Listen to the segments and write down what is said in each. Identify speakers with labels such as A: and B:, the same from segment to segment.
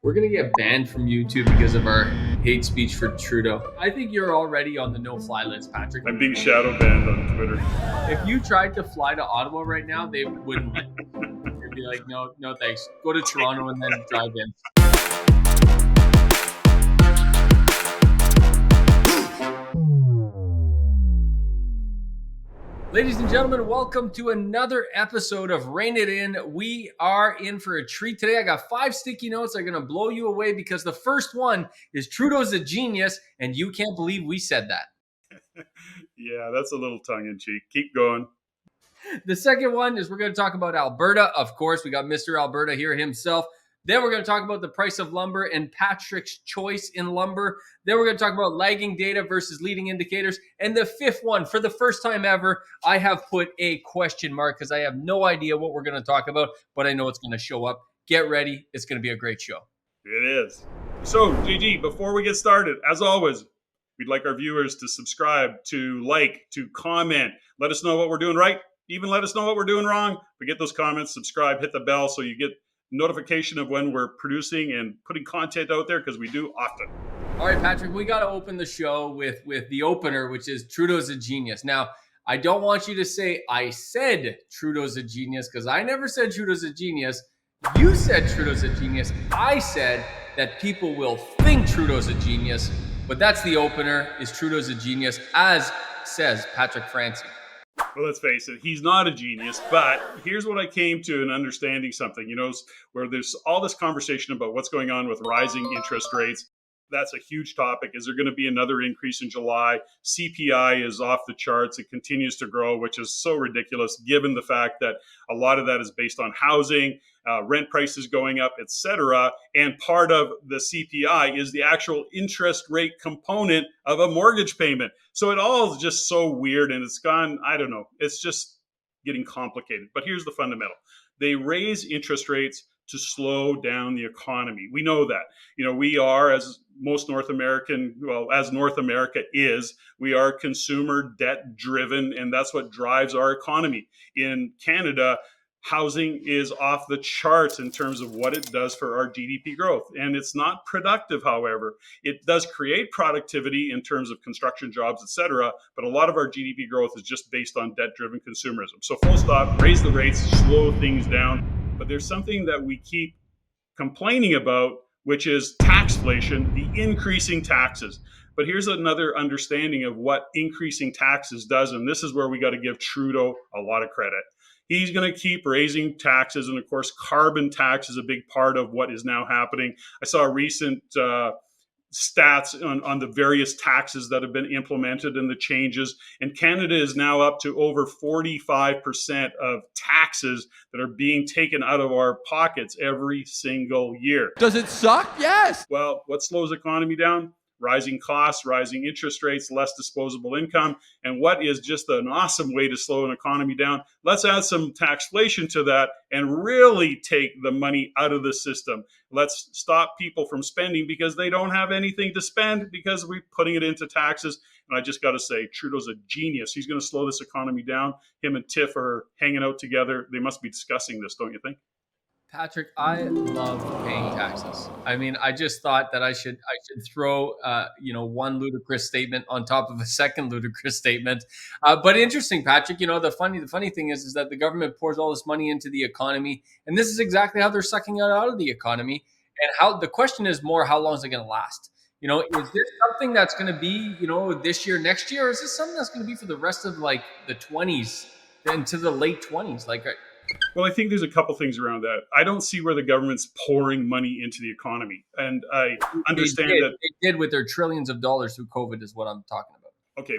A: We're going to get banned from YouTube because of our hate speech for Trudeau. I think you're already on the no-fly list, Patrick.
B: I'm being shadow banned on Twitter.
A: If you tried to fly to Ottawa right now, they wouldn't let you. They'd be like, no, thanks. Go to Toronto and then drive in. Ladies and gentlemen, welcome to another episode of Rein It In. We are in for a treat today. I got 5 sticky notes that are going to blow you away because the first one is Trudeau's a genius, and you can't believe we said that.
B: Yeah, that's a little tongue-in-cheek. Keep going.
A: The second one is we're going to talk about Alberta. Of course, we got Mr. Alberta here himself. Then we're going to talk about the price of lumber and Patrick's choice in lumber. Then we're going to talk about lagging data versus leading indicators. And the fifth one, for the first time ever, I have put a question mark because I have no idea what we're going to talk about, but I know it's going to show up. Get ready. It's going to be a great show.
B: It is. So, JG, before we get started, as always, we'd like our viewers to subscribe, to like, to comment. Let us know what we're doing right. Even let us know what we're doing wrong. But get those comments, subscribe, hit the bell so you get notification of when we're producing and putting content out there, because we do often.
A: All right, Patrick, we got to open the show with the opener, which is Trudeau's a genius. Now, I don't want you to say I said Trudeau's a genius, because I never said Trudeau's a genius. You said Trudeau's a genius. I said that people will think Trudeau's a genius, but that's the opener, is Trudeau's a genius, as says Patrick Francie.
B: Well, let's face it, he's not a genius, but here's what I came to in understanding something, where there's all this conversation about what's going on with rising interest rates. That's a huge topic. Is there going to be another increase in July? CPI is off the charts. It continues to grow, which is so ridiculous given the fact that a lot of that is based on housing, rent prices going up, etc. And part of the CPI is the actual interest rate component of a mortgage payment. So it all is just so weird, and it's gone, I don't know, it's just getting complicated. But here's the fundamental. They raise interest rates to slow down the economy. We know that. We are, as most North American, as North America is, we are consumer debt driven, and that's what drives our economy. In Canada, housing is off the charts in terms of what it does for our GDP growth. And it's not productive, however. It does create productivity in terms of construction jobs, et cetera, but a lot of our GDP growth is just based on debt-driven consumerism. So full stop, raise the rates, slow things down. But there's something that we keep complaining about, which is taxflation, the increasing taxes. But here's another understanding of what increasing taxes does, and this is where we got to give Trudeau a lot of credit. He's going to keep raising taxes, and of course, carbon tax is a big part of what is now happening. I saw recent stats on the various taxes that have been implemented and the changes, and Canada is now up to over 45% of taxes that are being taken out of our pockets every single year.
C: Does it suck? Yes.
B: Well, what slows the economy down? Rising costs, rising interest rates, less disposable income. And what is just an awesome way to slow an economy down? Let's add some taxflation to that and really take the money out of the system. Let's stop people from spending because they don't have anything to spend because we're putting it into taxes. And I just got to say, Trudeau's a genius. He's going to slow this economy down. Him and Tiff are hanging out together. They must be discussing this, don't you think?
A: Patrick, I love paying taxes. I mean, I just thought that I should throw one ludicrous statement on top of a second ludicrous statement. But interesting, Patrick. The funny thing is that the government pours all this money into the economy, and this is exactly how they're sucking it out of the economy. And how the question is more, how long is it going to last? Is this something that's going to be this year, next year, or is this something that's going to be for the rest of like the 20s into the late 20s?
B: Well, I think there's a couple things around that. I don't see where the government's pouring money into the economy. And I understand that
A: they did with their trillions of dollars through COVID is what I'm talking about.
B: Okay,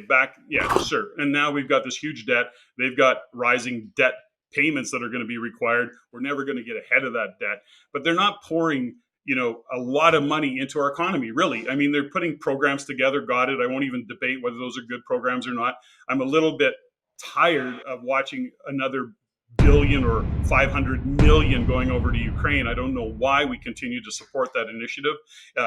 B: sure. And now we've got this huge debt. They've got rising debt payments that are going to be required. We're never going to get ahead of that debt. But they're not pouring, a lot of money into our economy, really. I mean, they're putting programs together. Got it. I won't even debate whether those are good programs or not. I'm a little bit tired of watching another billion or 500 million going over to Ukraine. I don't know why we continue to support that initiative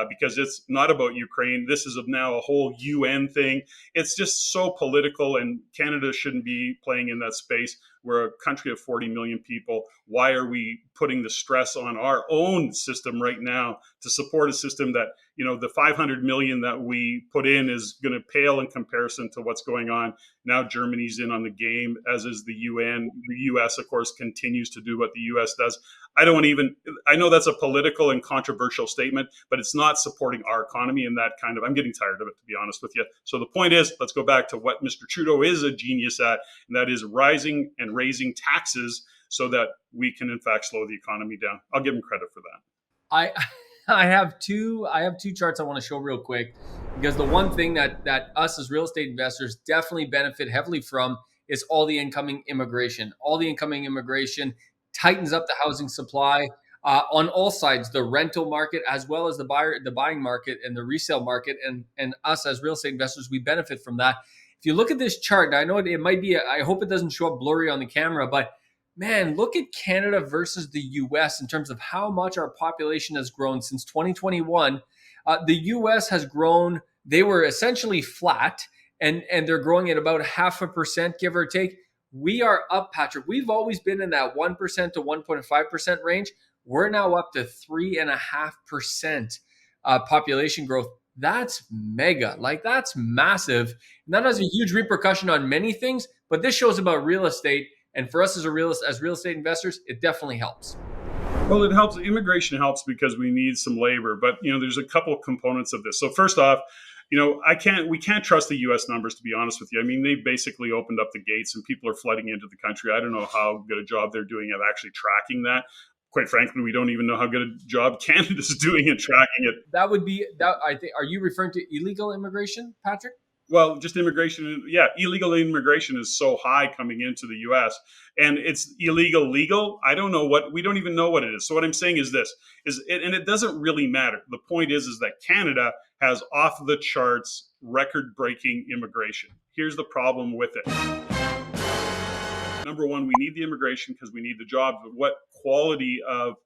B: because it's not about Ukraine. This is now a whole UN thing. It's just so political, and Canada shouldn't be playing in that space. We're a country of 40 million people. Why are we putting the stress on our own system right now to support a system that, the 500 million that we put in is going to pale in comparison to what's going on? Now Germany's in on the game, as is the UN. The US, of course, continues to do what the US does. I know that's a political and controversial statement, but it's not supporting our economy, and I'm getting tired of it, to be honest with you. So the point is, let's go back to what Mr. Trudeau is a genius at, and that is rising and raising taxes so that we can in fact slow the economy down. I'll give him credit for that.
A: I I have two charts I want to show real quick, because the one thing that us as real estate investors definitely benefit heavily from is all the incoming immigration. All the incoming immigration tightens up the housing supply on all sides, the rental market as well as the buying market and the resale market, and us as real estate investors, we benefit from that. If you look at this chart, I know it might be, I hope it doesn't show up blurry on the camera, but man, look at Canada versus the US in terms of how much our population has grown since 2021. The US has grown, they were essentially flat, and they're growing at about 0.5%, give or take. We are up, Patrick. We've always been in that 1% to 1.5% range. We're now up to 3.5% population growth. That's mega. Like, that's massive. And that has a huge repercussion on many things, but this shows about real estate. And for us as real estate investors, it definitely helps.
B: Well, it helps. Immigration helps because we need some labor, but there's a couple of components of this. So first off, we can't trust the U.S. numbers, to be honest with you. I mean, they've basically opened up the gates and people are flooding into the country. I don't know how good a job they're doing of actually tracking that. Quite frankly, we don't even know how good a job Canada's doing in tracking it.
A: That would be that. I think. Are you referring to illegal immigration, Patrick?
B: Well, just immigration. Yeah, illegal immigration is so high coming into the U.S. and it's illegal, legal. We don't even know what it is. So what I'm saying is this: and it doesn't really matter. The point is that Canada has off the charts, record-breaking immigration. Here's the problem with it. Number one, we need the immigration because we need the jobs. But what quality of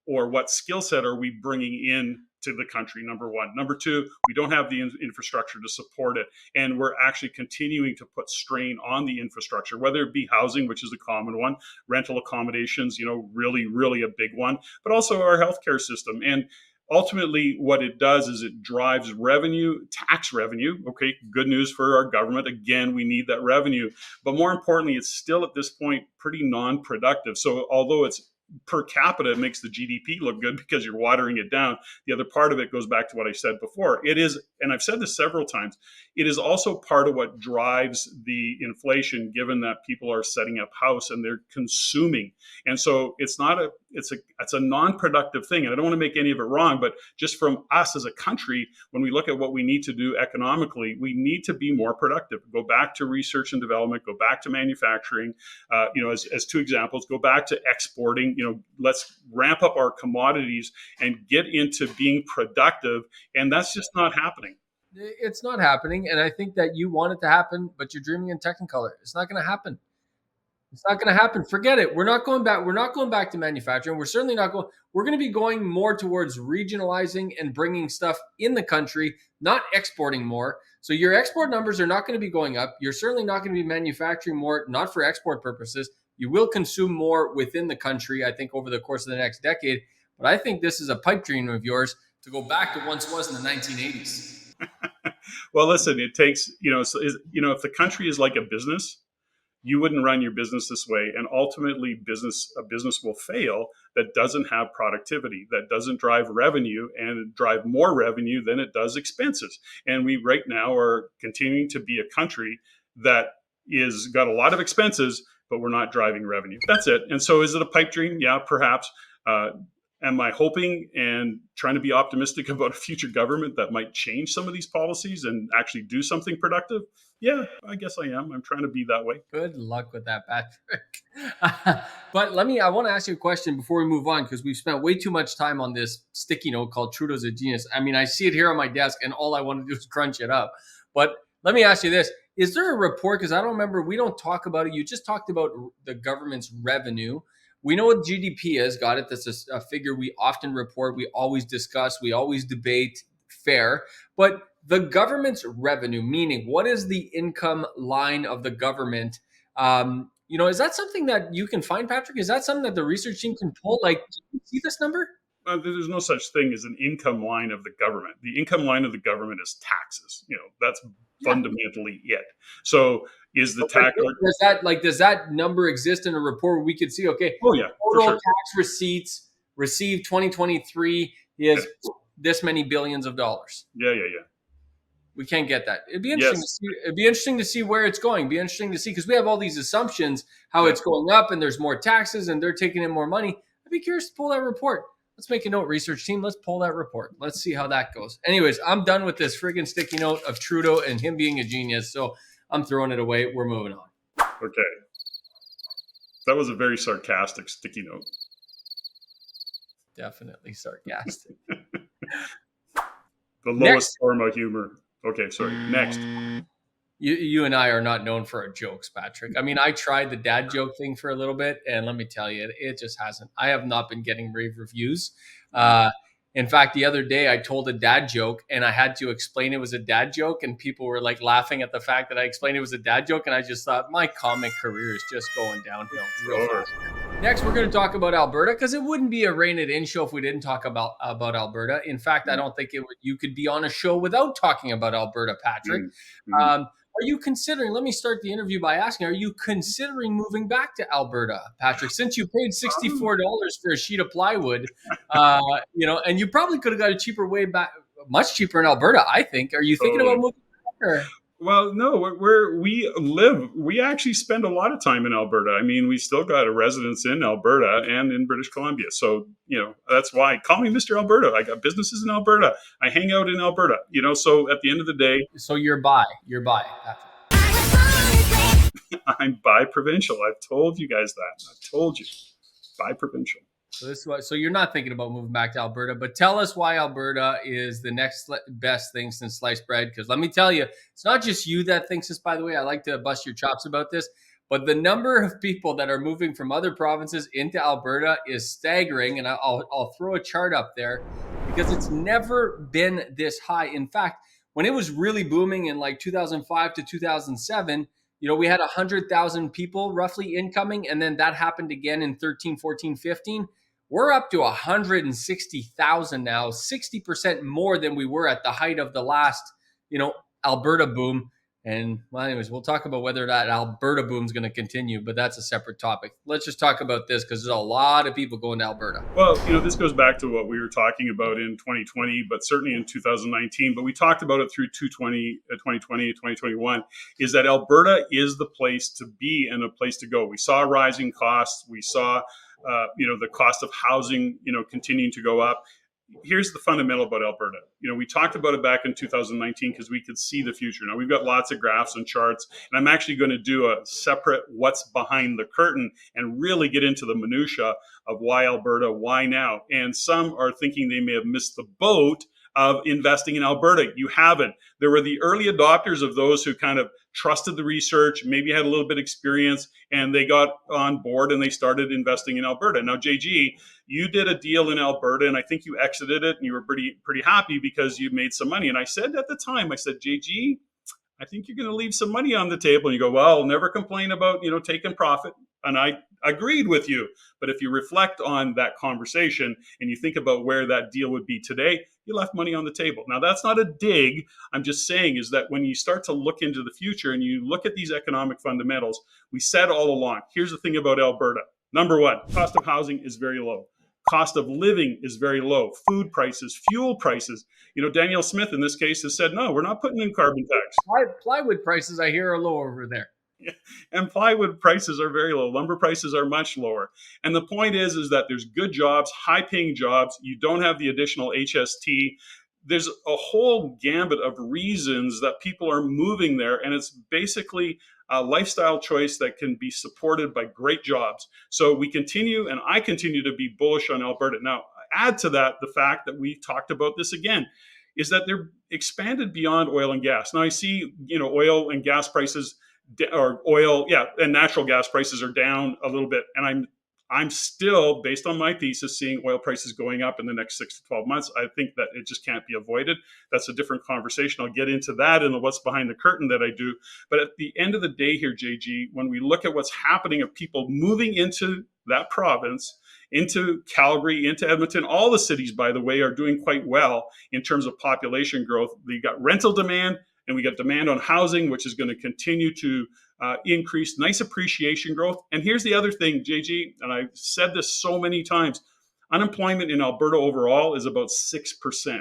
B: or what skill set are we bringing in to the country? Number one. Number two, we don't have the infrastructure to support it. And we're actually continuing to put strain on the infrastructure, whether it be housing, which is a common one, rental accommodations, really, really a big one, but also our healthcare system. And ultimately, what it does is it drives revenue, tax revenue. Okay, good news for our government. Again, we need that revenue. But more importantly, it's still at this point pretty non-productive. So although it's per capita, it makes the GDP look good because you're watering it down. The other part of it goes back to what I said before. It is, and I've said this several times, it is also part of what drives the inflation, given that people are setting up house and they're consuming. And so it's a non-productive thing. And I don't want to make any of it wrong, but just from us as a country, when we look at what we need to do economically, we need to be more productive. Go back to research and development, go back to manufacturing, as two examples, go back to exporting. Let's ramp up our commodities and get into being productive. And that's just not happening.
A: It's not happening. And I think that you want it to happen, but you're dreaming in Technicolor. It's not going to happen. It's not going to happen. Forget it. We're not going back. We're not going back to manufacturing. We're certainly not going. We're going to be going more towards regionalizing and bringing stuff in the country, not exporting more. So your export numbers are not going to be going up. You're certainly not going to be manufacturing more, not for export purposes. You will consume more within the country, I think, over the course of the next decade. But I think this is a pipe dream of yours to go back to once was in the 1980s.
B: Well, listen, it takes, if the country is like a business, you wouldn't run your business this way. And ultimately, a business will fail that doesn't have productivity, that doesn't drive revenue and drive more revenue than it does expenses. And we right now are continuing to be a country that is got a lot of expenses, but we're not driving revenue. That's it. And so is it a pipe dream? Yeah, perhaps. Am I hoping and trying to be optimistic about a future government that might change some of these policies and actually do something productive? Yeah, I guess I am. I'm trying to be that way.
A: Good luck with that, Patrick. But I want to ask you a question before we move on, because we've spent way too much time on this sticky note called Trudeau's a genius. I mean, I see it here on my desk and all I want to do is crunch it up. But let me ask you this. Is there a report? Because I don't remember, we don't talk about it. You just talked about the government's revenue. We know what GDP is. Got it. That's a figure we often report. We always discuss. We always debate. Fair. But the government's revenue, meaning what is the income line of the government? Is that something that you can find, Patrick? Is that something that the research team can pull? Like, can you see this number?
B: There's no such thing as an income line of the government. The income line of the government is taxes. That's
A: Yeah.
B: fundamentally it. So is the tax?
A: Does that number exist in a report where we could see? Okay,
B: Oh yeah, for
A: total
B: sure.
A: tax receipts received 2023 is this many billions of dollars.
B: Yeah.
A: We can't get that. It'd be interesting to see. It'd be interesting to see where it's going. It'd be interesting to see, because we have all these assumptions how it's going up and there's more taxes and they're taking in more money. I'd be curious to pull that report. Let's make a note, research team. Let's pull that report. Let's see how that goes. Anyways, I'm done with this friggin' sticky note of Trudeau and him being a genius. So I'm throwing it away. We're moving on.
B: Okay. That was a very sarcastic sticky note.
A: Definitely sarcastic.
B: The lowest form of humor. Okay, sorry. Next.
A: You and I are not known for our jokes, Patrick. I mean, I tried the dad joke thing for a little bit, and let me tell you, it just hasn't. I have not been getting rave reviews. In fact, the other day I told a dad joke, and I had to explain it was a dad joke, and people were like laughing at the fact that I explained it was a dad joke, and I just thought my comic career is just going downhill real fast. Next, we're going to talk about Alberta, because it wouldn't be a Rain It In show if we didn't talk about Alberta. In fact, I don't think you could be on a show without talking about Alberta, Patrick. Are you considering, let me start the interview by asking, are you considering moving back to Alberta, Patrick, since you paid $64 for a sheet of plywood, and you probably could have got a cheaper way back, much cheaper in Alberta, I think. Are you thinking about moving back? Or?
B: Well, no, we actually spend a lot of time in Alberta. I mean, we still got a residence in Alberta and in British Columbia. So, that's why, call me Mr. Alberta. I got businesses in Alberta. I hang out in Alberta, so at the end of the day.
A: So you're bi, Patrick.
B: I'm bi-provincial. I've told you guys that. I've told you. Bi-provincial.
A: So you're not thinking about moving back to Alberta, but tell us why Alberta is the next best thing since sliced bread. Because let me tell you, it's not just you that thinks this, by the way. I like to bust your chops about this, but the number of people that are moving from other provinces into Alberta is staggering. And I'll throw a chart up there because it's never been this high. In fact, when it was really booming in like 2005 to 2007, we had 100,000 people roughly incoming. And then that happened again in 13, 14, 15. We're up to 160,000 now, 60% more than we were at the height of the last, Alberta boom. And well, anyways, we'll talk about whether that Alberta boom is going to continue, but that's a separate topic. Let's just talk about this because there's a lot of people going to Alberta.
B: Well, this goes back to what we were talking about in 2020, but certainly in 2019, but we talked about it through 2020, 2021, is that Alberta is the place to be and a place to go. We saw rising costs. We saw the cost of housing, continuing to go up. Here's the fundamental about Alberta. We talked about it back in 2019 because we could see the future. Now we've got lots of graphs and charts, and I'm actually going to do a separate what's behind the curtain and really get into the minutia of why Alberta, why now. And some are thinking they may have missed the boat of investing in Alberta. You haven't. There were the early adopters of those who kind of trusted the research, maybe had a little bit of experience, and they got on board and they started investing in Alberta. Now, JG, you did a deal in Alberta, and I think you exited it, and you were pretty happy because you made some money. And I said at the time, JG, I think you're going to leave some money on the table. And you go, well, I'll never complain about, taking profit. And I agreed with you. But if you reflect on that conversation and you think about where that deal would be today, you left money on the table. Now, that's not a dig. I'm just saying is that when you start to look into the future and you look at these economic fundamentals, we said all along, here's the thing about Alberta. Number one, cost of housing is very low. Cost of living is very low. Food prices, fuel prices. Danielle Smith in this case has said, no, we're not putting in carbon tax.
A: Plywood prices, I hear, are low over there.
B: And plywood prices are very low. Lumber prices are much lower. And the point is that there's good jobs, high paying jobs. You don't have the additional HST. There's a whole gambit of reasons that people are moving there. And it's basically a lifestyle choice that can be supported by great jobs. So we continue, and I continue to be bullish on Alberta. Now, add to that the fact that we talked about this again, is that they're expanded beyond oil and gas. Now I see, oil and gas prices, and natural gas prices are down a little bit. And I'm still, based on my thesis, seeing oil prices going up in the next 6 to 12 months. I think that it just can't be avoided. That's a different conversation. I'll get into that and what's behind the curtain that I do. But at the end of the day here, JG, when we look at what's happening of people moving into that province, into Calgary, into Edmonton, all the cities, by the way, are doing quite well in terms of population growth. We got rental demand and we got demand on housing, which is going to continue to increase, nice appreciation growth. And here's the other thing, JG, and I've said this so many times, unemployment in Alberta overall is about 6%.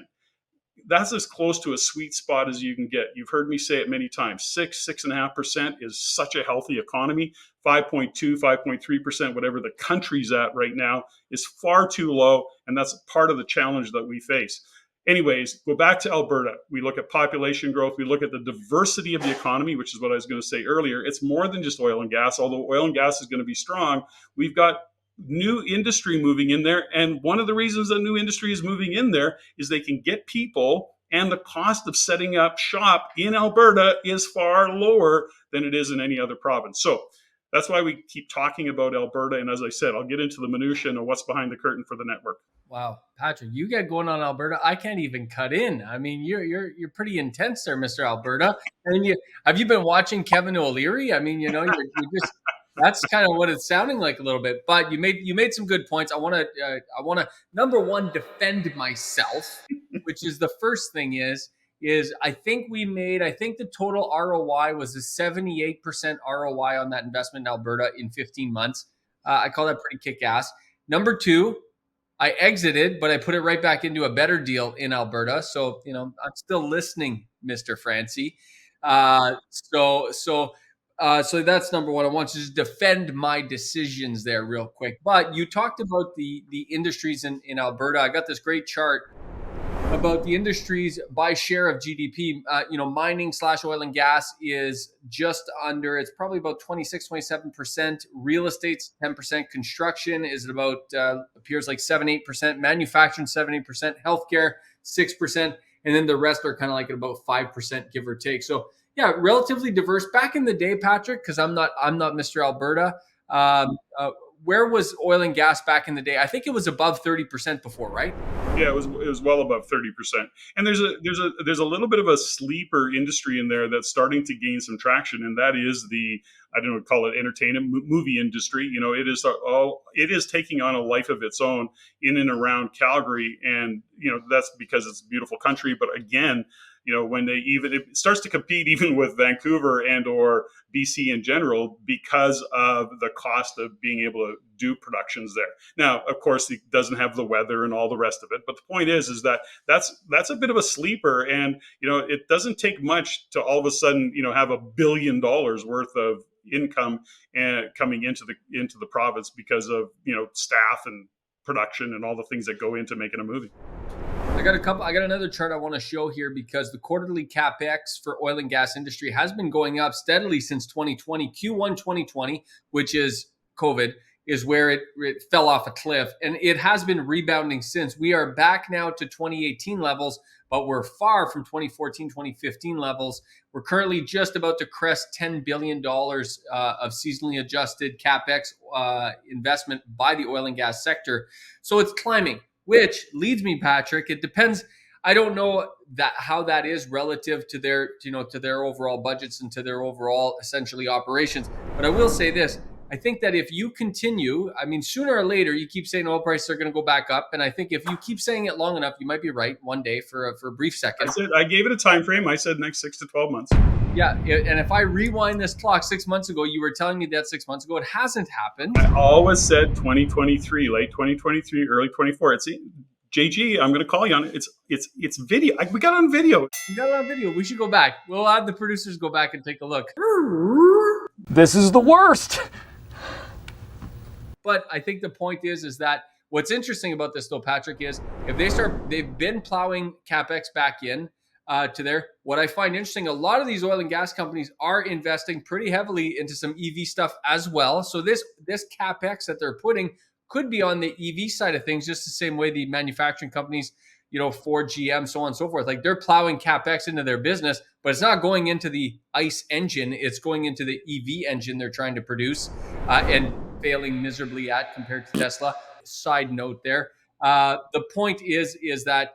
B: That's as close to a sweet spot as you can get. You've heard me say it many times. 6.5% is such a healthy economy. 5.2, 5.3%, whatever the country's at right now, is far too low. And that's part of the challenge that we face. Anyways, go back to Alberta. We look at population growth. We look at the diversity of the economy, which is what I was going to say earlier. It's more than just oil and gas. Although oil and gas is going to be strong, we've got new industry moving in there. And one of the reasons that new industry is moving in there is they can get people, and the cost of setting up shop in Alberta is far lower than it is in any other province. So that's why we keep talking about Alberta. And as I said, I'll get into the minutiae of what's behind the curtain for the network.
A: Wow, Patrick, you get going on Alberta. I can't even cut in. I mean, you're pretty intense there, Mr. Alberta. And have you been watching Kevin O'Leary? I mean, you're just that's kind of what it's sounding like a little bit. But you made some good points. I want to number one, defend myself, which is the first thing is I think the total ROI was a 78% ROI on that investment in Alberta in 15 months. I call that pretty kick ass. Number two, I exited, but I put it right back into a better deal in Alberta. So, I'm still listening, Mr. Francie. So that's number one. I want to just defend my decisions there real quick. But you talked about the industries in Alberta. I got this great chart about the industries by share of GDP. Mining / oil and gas is just under, it's probably about 26, 27%. Real estate's 10%. Construction is at about, appears like 7-8%. Manufacturing, 7-8%. Healthcare, 6%. And then the rest are kind of like at about 5%, give or take. So yeah, relatively diverse. Back in the day, Patrick, because I'm not Mr. Alberta. Where was oil and gas back in the day? I think it was above 30% before, right?
B: Yeah, it was well above 30%. And there's a little bit of a sleeper industry in there that's starting to gain some traction, and that is the, I don't know, call it entertainment movie industry. It is taking on a life of its own in and around Calgary, and that's because it's a beautiful country. But again, when it starts to compete even with Vancouver and or BC in general because of the cost of being able to do productions there. Now, of course, it doesn't have the weather and all the rest of it. But the point is that that's a bit of a sleeper, and it doesn't take much to all of a sudden have $1 billion worth of income coming into the province because of staff and production and all the things that go into making a movie.
A: I got another chart I want to show here because the quarterly capex for oil and gas industry has been going up steadily since 2020. Q1 2020, which is COVID, is where it fell off a cliff, and it has been rebounding since. We are back now to 2018 levels, but we're far from 2014, 2015 levels. We're currently just about to crest $10 billion of seasonally adjusted capex investment by the oil and gas sector. So it's climbing. Which leads me, Patrick, it depends. I don't know how that is relative to their overall budgets and to their overall essentially operations. But I will say this. I think that if you continue, sooner or later, you keep saying oil prices are going to go back up. And I think if you keep saying it long enough, you might be right one day for a brief second.
B: I gave it a time frame. I said next 6 to 12 months.
A: Yeah. And if I rewind this clock 6 months ago, you were telling me that 6 months ago. It hasn't happened.
B: I always said 2023, late 2023, early 24. It's JG, I'm going to call you on it. It's video. We got it on video.
A: We got it on video. We should go back. We'll have the producers go back and take a look.
C: This is the worst.
A: But I think the point is that what's interesting about this though, Patrick, is if they've been plowing capex back in to there. What I find interesting, a lot of these oil and gas companies are investing pretty heavily into some EV stuff as well. So this capex that they're putting could be on the EV side of things, just the same way the manufacturing companies, Ford, GM, so on and so forth. Like they're plowing capex into their business, but it's not going into the ICE engine. It's going into the EV engine they're trying to produce. And failing miserably at compared to Tesla. Side note there. The point is that,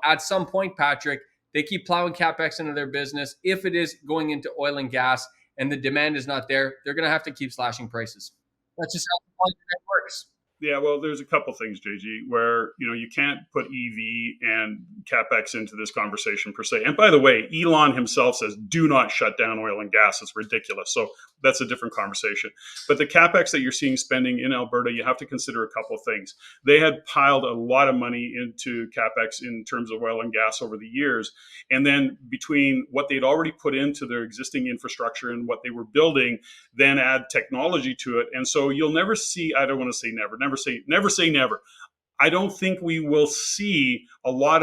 A: at some point, Patrick, they keep plowing capex into their business. If it is going into oil and gas and the demand is not there, they're going to have to keep slashing prices. That's just how the market works.
B: Yeah, well, there's a couple things, JG, where you can't put EV and capex into this conversation per se. And by the way, Elon himself says, "Do not shut down oil and gas. It's ridiculous." So that's a different conversation. But the capex that you're seeing spending in Alberta, you have to consider a couple of things. They had piled a lot of money into capex in terms of oil and gas over the years, and then between what they'd already put into their existing infrastructure and what they were building, then add technology to it. And so you'll never see, I don't want to say never say never. I don't think we will see a lot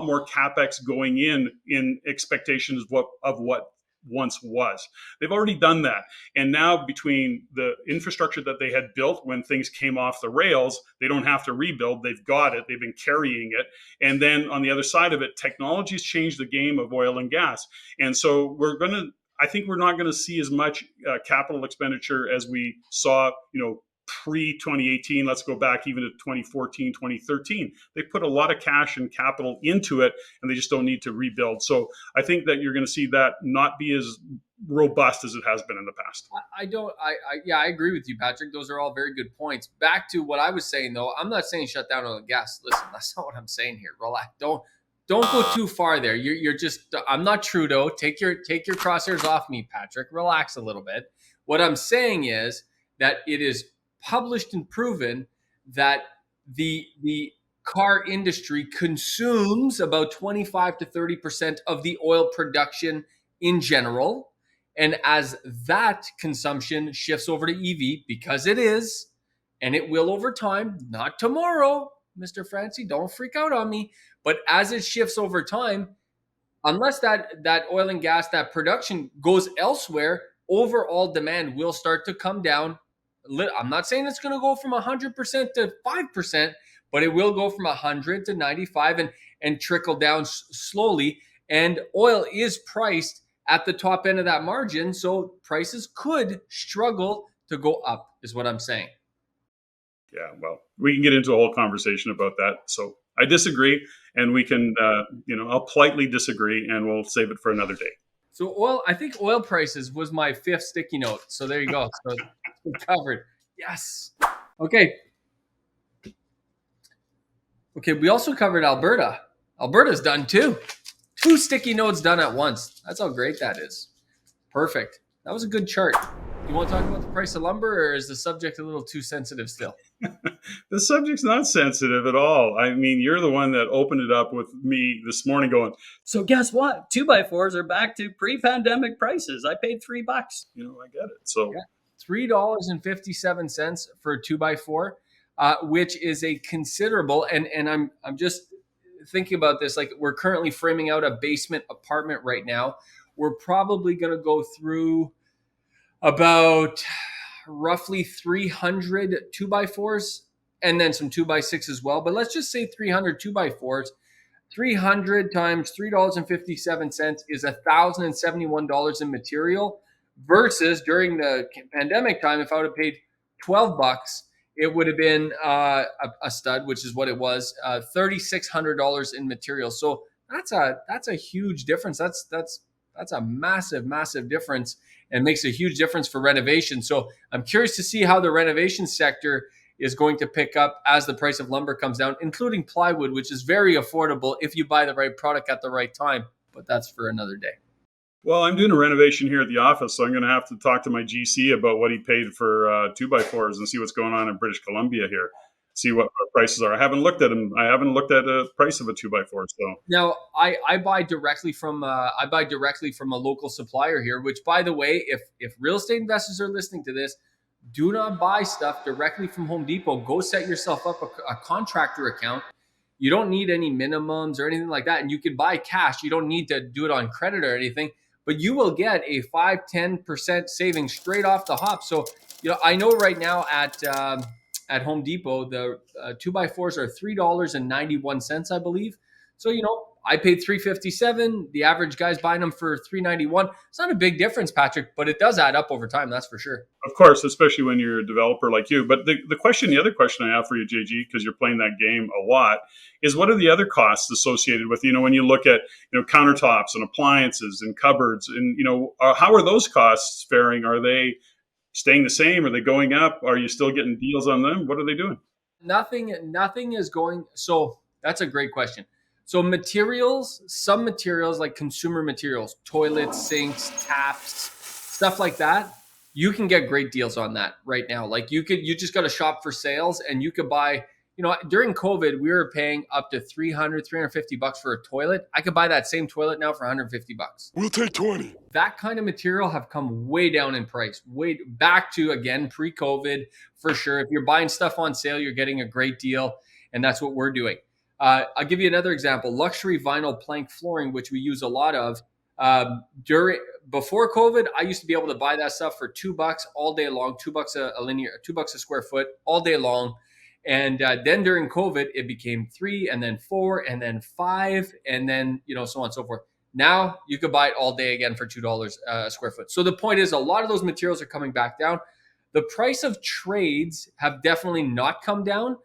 B: more capex going in expectations of what once was. They've already done that. And now between the infrastructure that they had built when things came off the rails, they don't have to rebuild. They've got it. They've been carrying it. And then on the other side of it, technology's changed the game of oil and gas. And so I think we're not going to see as much capital expenditure as we saw, pre-2018. Let's go back even to 2014, 2013. They put a lot of cash and capital into it, and they just don't need to rebuild. So I think that you're going to see that not be as robust as it has been in the past.
A: I agree with you, Patrick. Those are all very good points. Back to what I was saying, though, I'm not saying shut down oil and gas. Listen, that's not what I'm saying here. Relax. Don't go too far there. You're just, I'm not Trudeau. Take your crosshairs off me, Patrick. Relax a little bit. What I'm saying is that it is published and proven that the car industry consumes about 25 to 30% of the oil production in general. And as that consumption shifts over to EV, because it is, and it will over time, not tomorrow, Mr. Francie, don't freak out on me. But as it shifts over time, unless that oil and gas, that production goes elsewhere, overall demand will start to come down. I'm not saying it's going to go from 100% to 5%, but it will go from 100 to 95 and trickle down slowly. And oil is priced at the top end of that margin, so prices could struggle to go up, is what I'm saying.
B: Yeah, well, we can get into a whole conversation about that. So I disagree, and we can, I'll politely disagree, and we'll save it for another day.
A: So I think oil prices was my fifth sticky note. So there you go. So covered. Yes. Okay. We also covered Alberta. Alberta's done too. 2 sticky notes done at once. That's how great that is. Perfect. That was a good chart. You want to talk about the price of lumber, or is the subject a little too sensitive still?
B: The subject's not sensitive at all. I mean, you're the one that opened it up with me this morning going,
D: so guess what? 2x4s are back to pre-pandemic prices. I paid $3.
B: I get it. So
A: yeah. $3.57 for a 2x4, which is a considerable, and I'm just thinking about this, like we're currently framing out a basement apartment right now. We're probably going to go through about roughly 300 2x4s and then some 2x6 as well. But let's just say 300 2x4s. 300 times $3.57 is $1,071 in material, versus during the pandemic time, if I would have paid $12, it would have been a stud, which is what it was, $3,600 in material. So that's a huge difference. That's a massive difference, and makes a huge difference for renovation. So I'm curious to see how the renovation sector is going to pick up as the price of lumber comes down, including plywood, which is very affordable if you buy the right product at the right time. But that's for another day.
B: Well, I'm doing a renovation here at the office, so I'm going to have to talk to my GC about what he paid for 2x4s and see what's going on in British Columbia here. See what prices are. I haven't looked at them. I haven't looked at the price of a 2x4. So
A: now I buy directly from a local supplier here. Which, by the way, if real estate investors are listening to this, do not buy stuff directly from Home Depot. Go set yourself up a contractor account. You don't need any minimums or anything like that, and you can buy cash. You don't need to do it on credit or anything, but you will get a 5-10% savings straight off the hop. So I know right now at Home Depot, the 2x4s are $3.91, I believe. So, I paid 357. The average guy's buying them for 391. It's not a big difference, Patrick, but it does add up over time. That's for sure.
B: Of course, especially when you're a developer like you. But the other question I have for you, JG, because you're playing that game a lot, is what are the other costs associated with, when you look at, countertops and appliances and cupboards and, how are those costs faring? Are they staying the same? Are they going up? Are you still getting deals on them? What are they doing?
A: Nothing is going. So that's a great question. So some materials like consumer materials, toilets, sinks, taps, stuff like that, you can get great deals on that right now. Like you just got to shop for sales and you could buy, during COVID, we were paying up to 350 bucks for a toilet. I could buy that same toilet now for 150 bucks.
C: We'll take 20.
A: That kind of material have come way down in price, way back to, again, pre-COVID for sure. If you're buying stuff on sale, you're getting a great deal. And that's what we're doing. I'll give you another example. Luxury vinyl plank flooring, which we use a lot of. Before COVID, I used to be able to buy that stuff for $2 all day long, $2 $2 a square foot all day long. And then during COVID, it became 3 and then 4 and then 5 and then, so on and so forth. Now you could buy it all day again for $2 a square foot. So the point is a lot of those materials are coming back down. The price of trades have definitely not come down.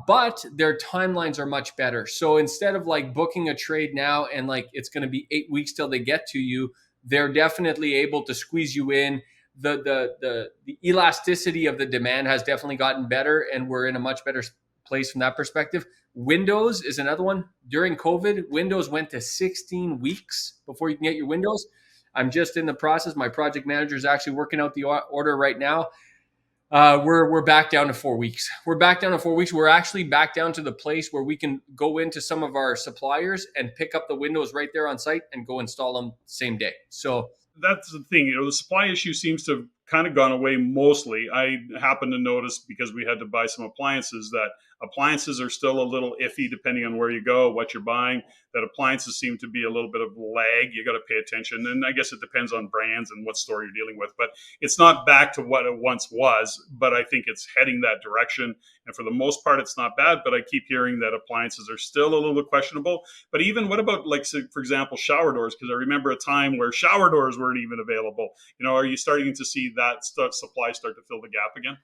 A: But their timelines are much better. So instead of like booking a trade now and like it's going to be 8 weeks till they get to you, they're definitely able to squeeze you in. The elasticity of the demand has definitely gotten better, and we're in a much better place from that perspective. Windows is another one. During COVID, Windows went to 16 weeks before you can get your Windows. I'm just in the process. My project manager is actually working out the order right now. We're back down to 4 weeks. We're actually back down to the place where we can go into some of our suppliers and pick up the windows right there on site and go install them same day. So
B: that's the thing. The supply issue seems to have kind of gone away mostly. I happen to notice, because we had to buy some appliances, that appliances are still a little iffy depending on where you go, what you're buying. That appliances seem to be a little bit of lag. You got to pay attention. And I guess it depends on brands and what store you're dealing with. But it's not back to what it once was, but I think it's heading that direction. And for the most part, it's not bad. But I keep hearing that appliances are still a little bit questionable. But even what about, like, for example, shower doors? Because I remember a time where shower doors weren't even available. Are you starting to see that supply start to fill the gap again?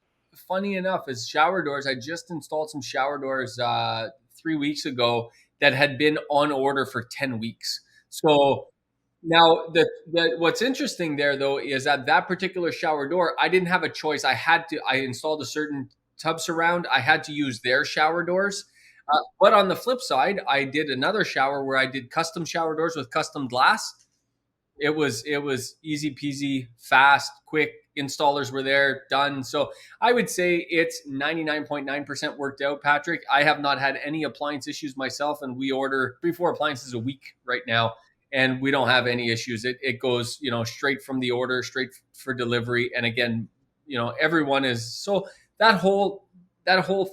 A: Funny enough, is shower doors. I just installed some shower doors 3 weeks ago that had been on order for 10 weeks. So now what's interesting there though is that particular shower door, I didn't have a choice. I installed a certain tub surround. I had to use their shower doors. But on the flip side, I did another shower where I did custom shower doors with custom glass. It was easy peasy, fast, quick. Installers were there, done. So I would say it's 99.9% worked out, Patrick. I have not had any appliance issues myself, and we order 3-4 appliances a week right now, and we don't have any issues. It goes, straight from the order, straight for delivery. And again, everyone is, so that whole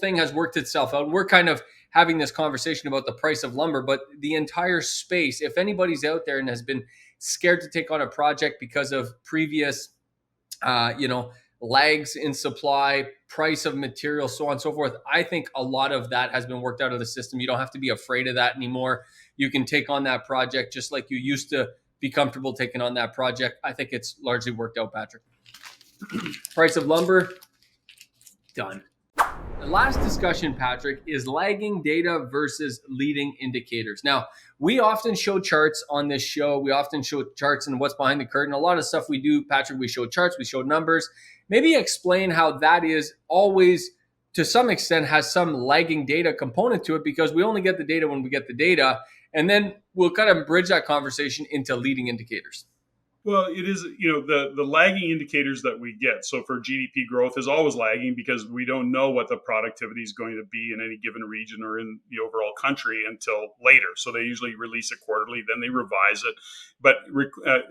A: thing has worked itself out. We're kind of having this conversation about the price of lumber, but the entire space, if anybody's out there and has been scared to take on a project because of previous lags in supply, price of material, so on and so forth, I think a lot of that has been worked out of the system. You don't have to be afraid of that anymore. You can take on that project just like you used to be comfortable taking on that project. I think it's largely worked out, Patrick. Price of lumber, done. The last discussion, Patrick, is lagging data versus leading indicators. Now, we often show charts on this show. We often show charts and what's behind the curtain. A lot of stuff we do, Patrick, we show charts, we show numbers. Maybe explain how that is always, to some extent, has some lagging data component to it, because we only get the data when we get the data. And then we'll kind of bridge that conversation into leading indicators.
B: Well, it is, the lagging indicators that we get. So for GDP growth is always lagging because we don't know what the productivity is going to be in any given region or in the overall country until later. So they usually release it quarterly, then they revise it. But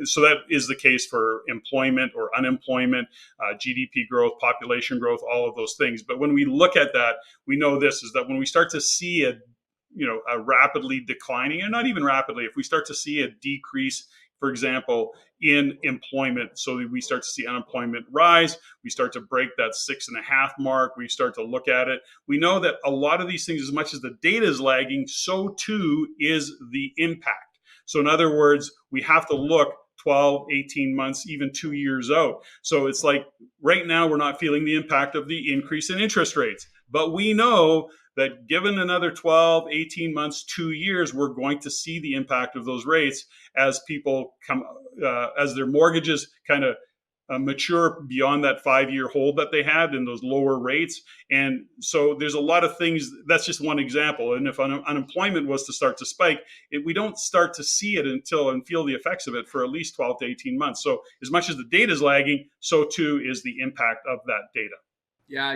B: so that is the case for employment or unemployment, GDP growth, population growth, all of those things. But when we look at that, we know this is that when we start to see a rapidly declining, and not even rapidly, if we start to see a decrease for example, in employment. So that we start to see unemployment rise. We start to break that 6.5 mark. We start to look at it. We know that a lot of these things, as much as the data is lagging, so too is the impact. So in other words, we have to look 12, 18 months, even 2 years out. So it's like right now we're not feeling the impact of the increase in interest rates. But we know that given another 12, 18 months, 2 years, we're going to see the impact of those rates as people come, as their mortgages kind of mature beyond that 5-year hold that they had and those lower rates. And so there's a lot of things. That's just one example. And if unemployment was to start to spike, we don't start to see it until and feel the effects of it for at least 12 to 18 months. So as much as the data is lagging, so too is the impact of that data.
A: Yeah,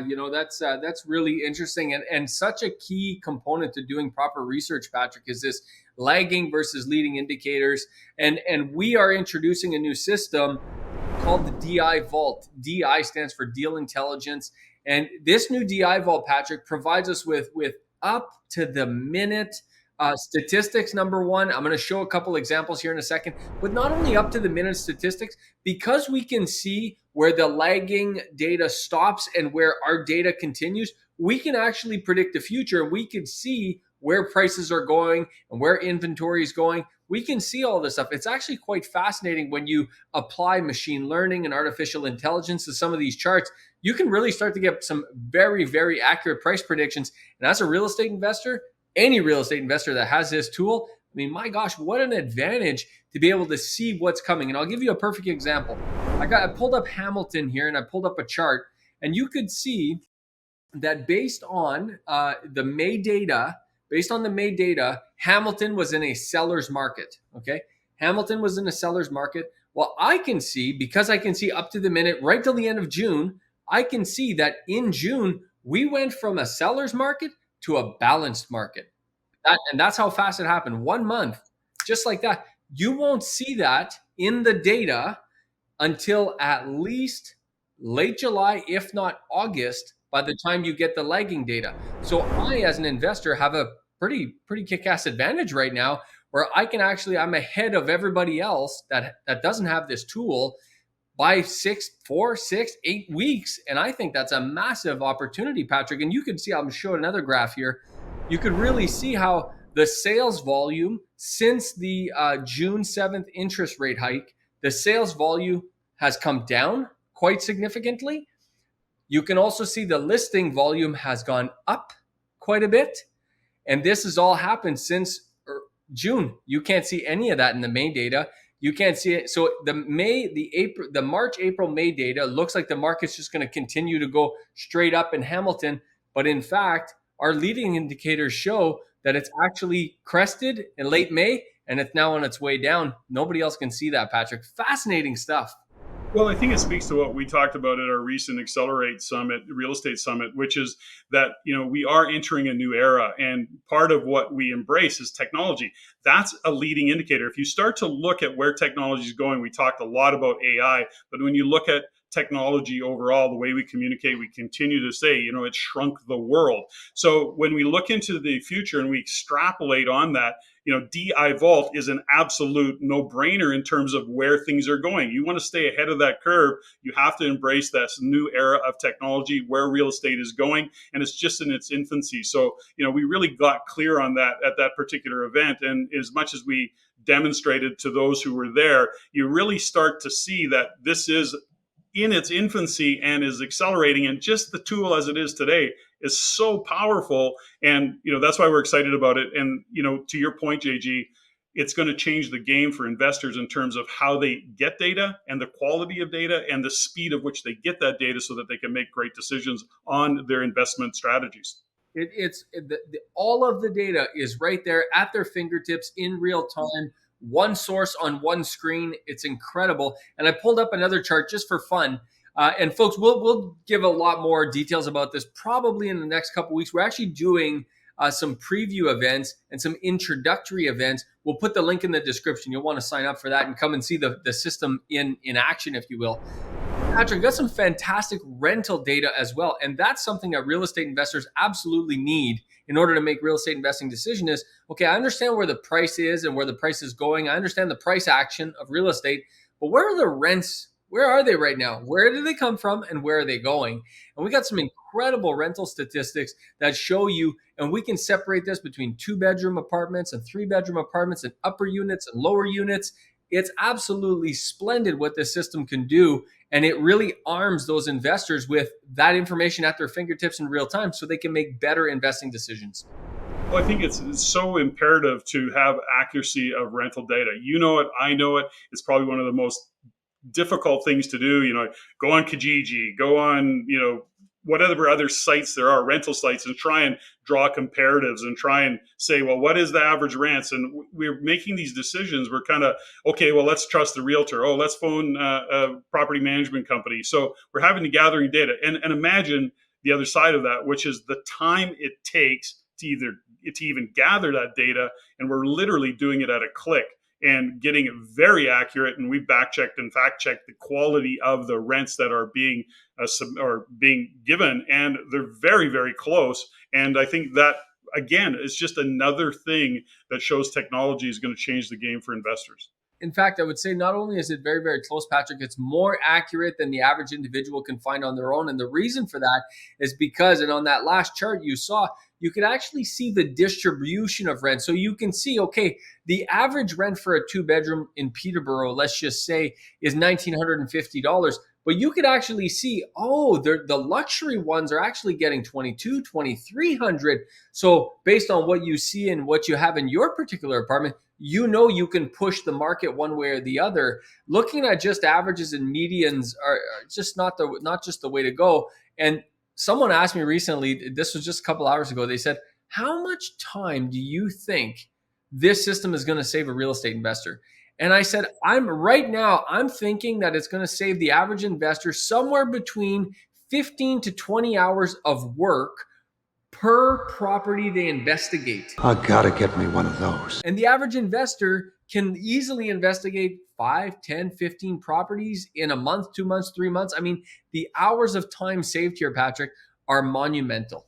A: that's really interesting, and such a key component to doing proper research, Patrick, is this lagging versus leading indicators. And we are introducing a new system called the DI Vault. DI stands for Deal Intelligence, and this new DI Vault, Patrick, provides us with up to the minute statistics. Number one, I'm going to show a couple examples here in a second, but not only up to the minute statistics, because we can see where the lagging data stops and where our data continues, we can actually predict the future. We can see where prices are going and where inventory is going. We can see all this stuff. It's actually quite fascinating when you apply machine learning and artificial intelligence to some of these charts. You can really start to get some very, very accurate price predictions. And as a real estate investor, any real estate investor that has this tool, I mean, my gosh, what an advantage to be able to see what's coming. And I'll give you a perfect example. I pulled up Hamilton here and I pulled up a chart, and you could see that based on the May data, Hamilton was in a seller's market. Okay. Hamilton was in a seller's market. Well, I can see, because I can see up to the minute, right till the end of June, I can see that in June, we went from a seller's market to a balanced market. And that's how fast it happened. 1 month, just like that. You won't see that in the data until at least late July, if not August, by the time you get the lagging data. So I, as an investor, have a pretty kick-ass advantage right now, where I can actually, I'm ahead of everybody else that doesn't have this tool by 4, 6, 8 weeks. And I think that's a massive opportunity, Patrick. And you can see, I'm showing another graph here. You could really see how the sales volume since the June 7th interest rate hike, the sales volume has come down quite significantly. You can also see the listing volume has gone up quite a bit. And this has all happened since June. You can't see any of that in the May data. You can't see it. So the March, April, May data looks like the market's just going to continue to go straight up in Hamilton. But in fact, our leading indicators show that it's actually crested in late May and it's now on its way down. Nobody else can see that, Patrick. Fascinating stuff.
B: Well, I think it speaks to what we talked about at our recent Accelerate Summit, Real Estate Summit, which is that, we are entering a new era. And part of what we embrace is technology. That's a leading indicator. If you start to look at where technology is going, we talked a lot about AI, but when you look at technology overall, the way we communicate, we continue to say, it shrunk the world. So when we look into the future and we extrapolate on that, DI Vault is an absolute no-brainer in terms of where things are going. You want to stay ahead of that curve. You have to embrace this new era of technology, where real estate is going, and it's just in its infancy. So, we really got clear on that at that particular event. And as much as we demonstrated to those who were there, you really start to see that this is in its infancy and is accelerating. And just the tool as it is today is so powerful. And, that's why we're excited about it. And, to your point, JG, it's going to change the game for investors in terms of how they get data and the quality of data and the speed of which they get that data so that they can make great decisions on their investment strategies.
A: All of the data is right there at their fingertips in real time. One source on one screen. It's incredible. And I pulled up another chart just for fun. And folks, we'll give a lot more details about this probably in the next couple of weeks. We're actually doing some preview events and some introductory events. We'll put the link in the description. You'll want to sign up for that and come and see the system in action, if you will. Patrick, got some fantastic rental data as well. And that's something that real estate investors absolutely need. in order to make real estate investing decision is, okay, I understand where the price is and where the price is going. I understand the price action of real estate, but where are the rents? Where are they right now? Where do they come from and where are they going? And we got some incredible rental statistics that show you, and we can separate this between 2-bedroom apartments and 3-bedroom apartments and upper units and lower units. It's absolutely splendid what this system can do. And it really arms those investors with that information at their fingertips in real time so they can make better investing decisions.
B: Well, I think it's so imperative to have accuracy of rental data. You know it, I know it. It's probably one of the most difficult things to do. Go on Kijiji, go on, whatever other sites there are, rental sites, and try and draw comparatives and try and say, well, what is the average rents? And we're making these decisions. We're kind of, okay, well, let's trust the realtor. Oh, let's phone a property management company. So we're having to gathering data and imagine the other side of that, which is the time it takes to even gather that data. And we're literally doing it at a click and getting it very accurate. And we've back-checked and fact-checked the quality of the rents that are being given, and they're very, very close. And I think that, again, is just another thing that shows technology is going to change the game for investors.
A: In fact, I would say not only is it very, very close, Patrick, it's more accurate than the average individual can find on their own. And the reason for that is because, and on that last chart you saw, you could actually see the distribution of rent. So you can see, okay, the average rent for a 2-bedroom in Peterborough, let's just say, is $1,950. But you could actually see, the luxury ones are actually getting $2,200, $2,300. So based on what you see and what you have in your particular apartment, you can push the market one way or the other. Looking at just averages and medians are just not just the way to go. And someone asked me recently, this was just a couple hours ago, they said, how much time do you think this system is going to save a real estate investor? And I said, I'm thinking that it's going to save the average investor somewhere between 15 to 20 hours of work per property they investigate.
E: I gotta get me one of those.
A: And the average investor can easily investigate 5, 10, 15 properties in a month, 2 months, 3 months. I mean, the hours of time saved here, Patrick, are monumental.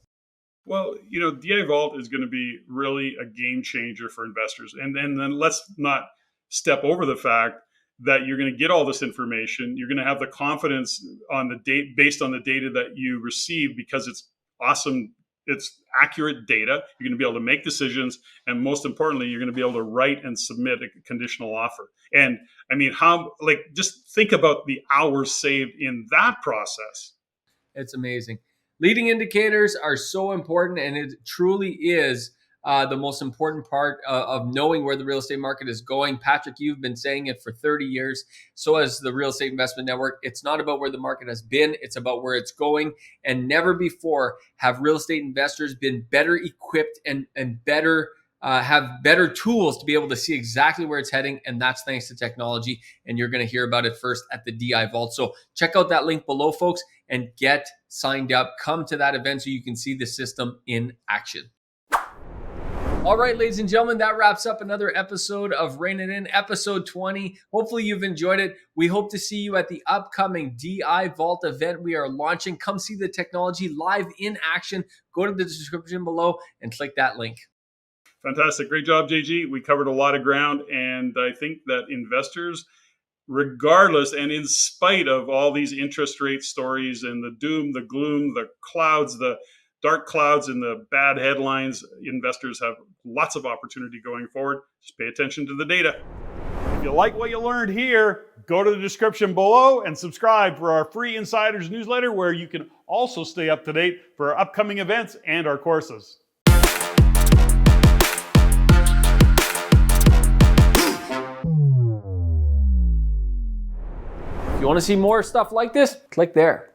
B: Well, DI Vault is going to be really a game changer for investors. And then let's not step over the fact that you're going to get all this information. You're going to have the confidence on the date based on the data that you receive, because it's awesome. It's accurate data. You're going to be able to make decisions. And most importantly, you're going to be able to write and submit a conditional offer. And I mean, just think about the hours saved in that process.
A: It's amazing. Leading indicators are so important, and it truly is the most important part of knowing where the real estate market is going. Patrick, you've been saying it for 30 years. So has the Real Estate Investment Network. It's not about where the market has been. It's about where it's going. And never before have real estate investors been better equipped and better have better tools to be able to see exactly where it's heading. And that's thanks to technology. And you're going to hear about it first at the DI Vault. So check out that link below, folks, and get signed up. Come to that event so you can see the system in action. All right, ladies and gentlemen, that wraps up another episode of Rein It In, episode 20. Hopefully you've enjoyed it. We hope to see you at the upcoming DI Vault event we are launching. Come see the technology live in action. Go to the description below and click that link.
B: Fantastic. Great job, JG. We covered a lot of ground, and I think that investors, regardless and in spite of all these interest rate stories and the doom, the gloom, the clouds, the dark clouds and the bad headlines, investors have lots of opportunity going forward. Just pay attention to the data.
C: If you like what you learned here, go to the description below and subscribe for our free Insiders newsletter, where you can also stay up to date for our upcoming events and our courses.
A: If you want to see more stuff like this, click there.